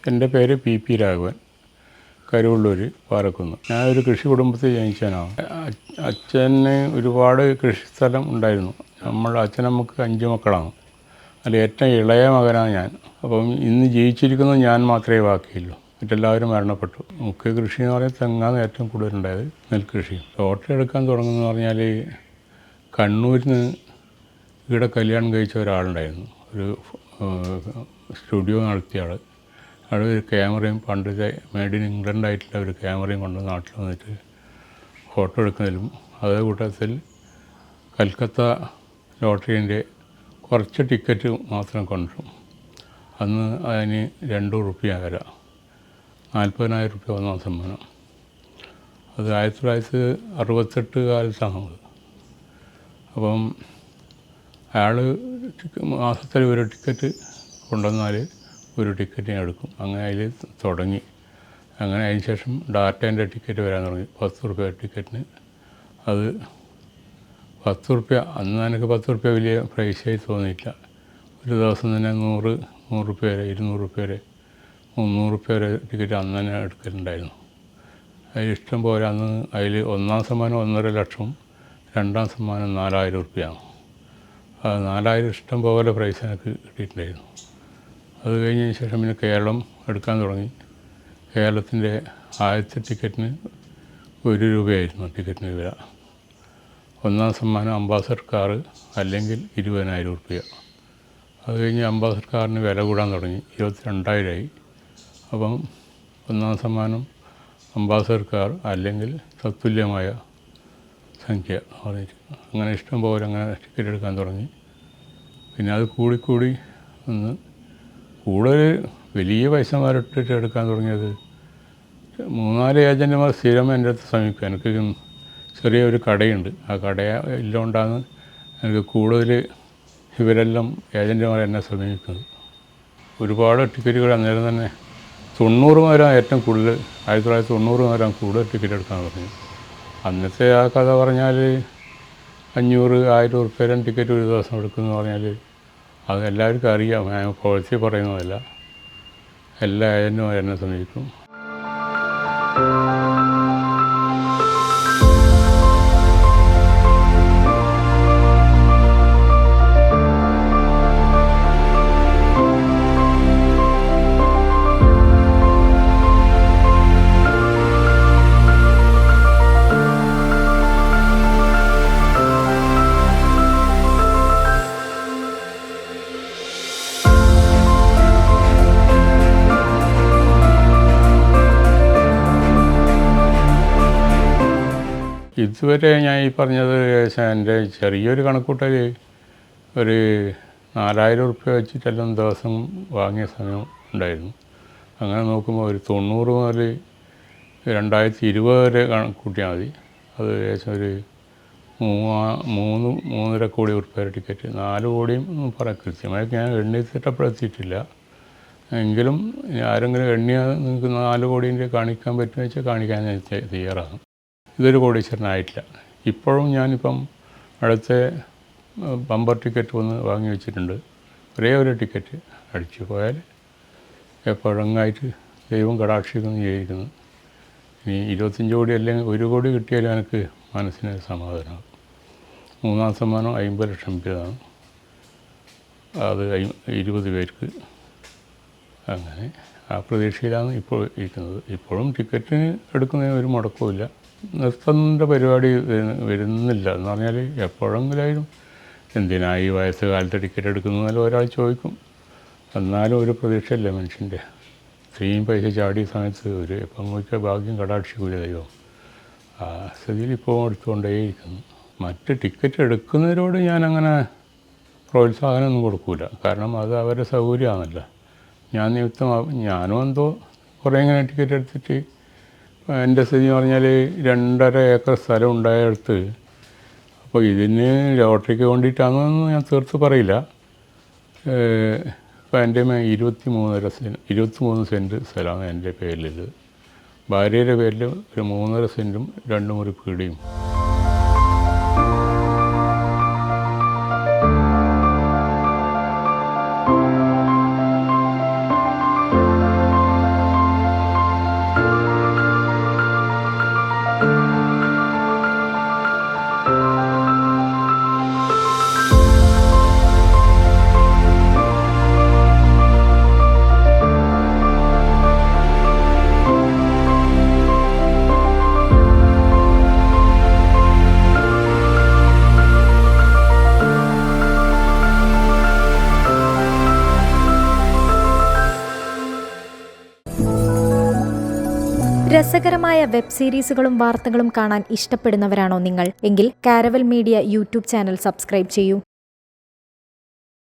എൻ്റെ പേര് പി രാഘവൻ, കരുവള്ളൂർ, പാറക്കുന്ന്. ഞാനൊരു കൃഷി കുടുംബത്തിൽ ജനിച്ചവനാണ്. അച്ഛന് ഒരുപാട് കൃഷിസ്ഥലം ഉണ്ടായിരുന്നു. നമുക്ക് 5 മക്കളാണ്. അതിൽ ഏറ്റവും ഇളയ മകനാണ് ഞാൻ. അപ്പം ഇന്ന് ജീവിച്ചിരിക്കുന്നത് ഞാൻ മാത്രമേ ബാക്കിയുള്ളൂ. മറ്റെല്ലാവരും മരണപ്പെട്ടു. മുഖ്യ കൃഷി എന്ന് പറഞ്ഞാൽ തെങ്ങാണ് ഏറ്റവും കൂടുതലുണ്ടായത്, നെൽകൃഷി. ലോട്ടറി എടുക്കാൻ തുടങ്ങുന്നതെന്ന് പറഞ്ഞാൽ കണ്ണൂരിൽ നിന്ന് ഇവിടെ കല്യാണം കഴിച്ച ഒരാളുണ്ടായിരുന്നു, ഒരു സ്റ്റുഡിയോ നടത്തിയ ആൾ. അവിടെ ഒരു ക്യാമറയും, പണ്ടത്തെ മെയ്ഡ് ഇൻ ഇംഗ്ലണ്ട് ആയിട്ടുള്ള ഒരു ക്യാമറയും കൊണ്ട് നാട്ടിൽ വന്നിട്ട് ഫോട്ടോ എടുക്കുന്നതിലും അതേ കൂട്ടത്തിൽ കൽക്കത്ത ലോട്ടറീൻ്റെ കുറച്ച് ടിക്കറ്റ് മാത്രം കൊണ്ടുവരും. അന്ന് അതിന് 2 റുപ്യ വരാം, 40,000 റുപ്യ ഒന്നാം സമ്മാനം. അത് 1968 കാലത്താണ്. അപ്പം അയാൾ മാസത്തിൽ ഒരു ടിക്കറ്റ് കൊണ്ടുവന്നാൽ ഒരു ടിക്കറ്റ് ഞാൻ എടുക്കും. അങ്ങനെ അതിൽ തുടങ്ങി. അങ്ങനെ അതിന് ശേഷം ഡാറ്റേൻ്റെ ടിക്കറ്റ് വരാൻ തുടങ്ങി. 10 റുപ്യ ടിക്കറ്റിന്. അത് 10 റുപ്യ, അന്ന് എനിക്ക് 10 റുപ്യ വലിയ പ്രൈസായി തോന്നിയില്ല. ഒരു ദിവസം തന്നെ 100 റുപ്യ വരെ, 200 റുപ്യ വരെ, 300 റുപ്യ വരെ ടിക്കറ്റ് അന്ന് തന്നെ എടുക്കലുണ്ടായിരുന്നു. അതിൽ ഇഷ്ടം പോലെ. അന്ന് അതിൽ ഒന്നാം സമ്മാനം 1.5 ലക്ഷം, രണ്ടാം സമ്മാനം 4,000 റുപ്യയാണ്. 4,000 ഇഷ്ടം പോലെ പ്രൈസ് എനിക്ക് കിട്ടിയിട്ടുണ്ടായിരുന്നു. അത് കഴിഞ്ഞതിന് ശേഷം പിന്നെ കേരളം എടുക്കാൻ തുടങ്ങി. കേരളത്തിൻ്റെ ആദ്യത്തെ ടിക്കറ്റിന് 1 രൂപയായിരുന്നു ടിക്കറ്റിന് വില. ഒന്നാം സമ്മാനം അംബാസഡർ കാറ്, അല്ലെങ്കിൽ 20,000 റുപ്യ. അത് കഴിഞ്ഞ് അംബാസഡർ കാറിന് വില കൂടാൻ തുടങ്ങി, 22,000 ആയി. അപ്പം ഒന്നാം സമ്മാനം അംബാസഡർ കാർ, അല്ലെങ്കിൽ തത്തുല്യമായ സംഖ്യ പറഞ്ഞിട്ട് അങ്ങനെ ഇഷ്ടം പോലെ അങ്ങനെ ടിക്കറ്റ് എടുക്കാൻ തുടങ്ങി. പിന്നെ അത് കൂടിക്കൂടി ഒന്ന് കൂടുതൽ വലിയ പൈസമാരിട്ടിട്ട് എടുക്കാൻ തുടങ്ങിയത് 3-4 ഏജൻറ്റുമാർ സ്ഥിരം എൻ്റെ അടുത്ത് സമീപിക്കും. എനിക്ക് ചെറിയൊരു കടയുണ്ട്. ആ കട ഇല്ലോണ്ടാണ് എനിക്ക് കൂടുതൽ ഇവരെല്ലാം ഏജൻറ്റുമാർ എന്നെ സമീപിക്കുന്നത്. ഒരുപാട് ടിക്കറ്റുകൾ അന്നേരം തന്നെ 90 മുതലാണ് ഏറ്റവും കൂടുതൽ, 1990 മുതലാണ് കൂടുതൽ ടിക്കറ്റ് എടുക്കാൻ തുടങ്ങി. അന്നത്തെ ആ കഥ പറഞ്ഞാൽ 500-1000 റുപ്യ ടിക്കറ്റ് ഒരു ദിവസം എടുക്കുമെന്ന് പറഞ്ഞാൽ അത് എല്ലാവർക്കും അറിയാം. ഞാൻ പൊളിച്ച് പറയുന്നതല്ല. എല്ലാ ഏജൻറ്റും എന്നെ സമീപിക്കും. ഇതുവരെ ഞാൻ ഈ പറഞ്ഞത് എൻ്റെ ചെറിയൊരു കണക്കൂട്ടൽ ഒരു 4,000 റുപ്യ വെച്ചിട്ടെല്ലാം ദിവസം വാങ്ങിയ സമയം ഉണ്ടായിരുന്നു. അങ്ങനെ നോക്കുമ്പോൾ ഒരു 90 മുതൽ 2020 വരെ കണക്കൂട്ടിയാൽ മതി. അത് ഏകദേശം ഒരു 3-3.5 കോടി റുപ്യ ടിക്കറ്റ്. 4 കോടിയും പറയാം കൃത്യമായിട്ട് ഞാൻ എണ്ണിത്തിട്ടപ്പെടുത്തിയിട്ടില്ല. എങ്കിലും ആരെങ്കിലും എണ്ണിയാൽ നിങ്ങൾക്ക് 4 കോടീൻ്റെ കാണിക്കാൻ പറ്റുമെന്ന് വെച്ചാൽ കാണിക്കാൻ ഞാൻ തയ്യാറാണ്. ഇതൊരു കോടീശ്വരനായിട്ടില്ല. ഇപ്പോഴും ഞാനിപ്പം അടുത്ത ബമ്പർ ടിക്കറ്റ് ഒന്ന് വാങ്ങി വെച്ചിട്ടുണ്ട്. ഒരേ ഒരു ടിക്കറ്റ് അടിച്ചു പോയാൽ എപ്പോഴെങ്ങായിട്ട് ദൈവം കടാക്ഷിക്കുമെന്ന് വിചാരിക്കുന്നു. ഇനി 25 കോടി അല്ലെങ്കിൽ 1 കോടി കിട്ടിയാലും എനിക്ക് മനസ്സിന് സമാധാനമാകും. 3-ാം സമ്മാനം 50 ലക്ഷം രൂപയാണ്. അത് 20 പേർക്ക്. അങ്ങനെ ആ പ്രതീക്ഷയിലാണ് ഇപ്പോൾ ഇരിക്കുന്നത്. ഇപ്പോഴും ടിക്കറ്റിന് എടുക്കുന്നതിന് ഒരു മുടക്കവുമില്ല. നിർത്തേണ്ട പരിപാടി വരുന്നില്ല എന്ന് പറഞ്ഞാൽ എപ്പോഴെങ്കിലായാലും എന്തിനാ ഈ വയസ്സുകാലത്ത് ടിക്കറ്റ് എടുക്കുന്നതെന്നാലും ഒരാൾ ചോദിക്കും. എന്നാലും ഒരു പ്രതീക്ഷയല്ലേ മനുഷ്യൻ്റെ. ഇത്രയും പൈസ ചാടിയ സമയത്ത് ഒരു എപ്പം നോക്കിയാൽ ഭാഗ്യം കടാക്ഷിക്കൂല ദൈവം. ആ സ്ഥിതിയിൽ ഇപ്പോൾ എടുത്തുകൊണ്ടേയിരിക്കുന്നു. മറ്റ് ടിക്കറ്റ് എടുക്കുന്നതിനോട് ഞാനങ്ങനെ പ്രോത്സാഹനമൊന്നും കൊടുക്കില്ല. കാരണം അത് അവരുടെ സൗകര്യമാണല്ലോ. ഞാനും എന്തോ കുറേ ഇങ്ങനെ ടിക്കറ്റ് എടുത്തിട്ട് എൻ്റെ സ്ഥിതി എന്ന് പറഞ്ഞാൽ 2.5 ഏക്കർ സ്ഥലം ഉണ്ടായെടുത്ത്. അപ്പോൾ ഇതിന് ലോട്ടറിക്ക് വേണ്ടിയിട്ടാണെന്ന് ഞാൻ തീർത്ത് പറയില്ല. ഇപ്പോൾ എൻ്റെ 23 സെൻറ്റ് സ്ഥലമാണ് എൻ്റെ പേരിലുള്ളത്. ഭാര്യയുടെ പേരിൽ ഒരു 3.5 സെൻറ്റും 2 മുറി പീടിയും. രസകരമായ വെബ് സീരീസുകളും വാർത്തകളും കാണാൻ ഇഷ്ടപ്പെടുന്നവരാണോ നിങ്ങൾ? എങ്കിൽ caravel media YouTube channel subscribe ചെയ്യൂ.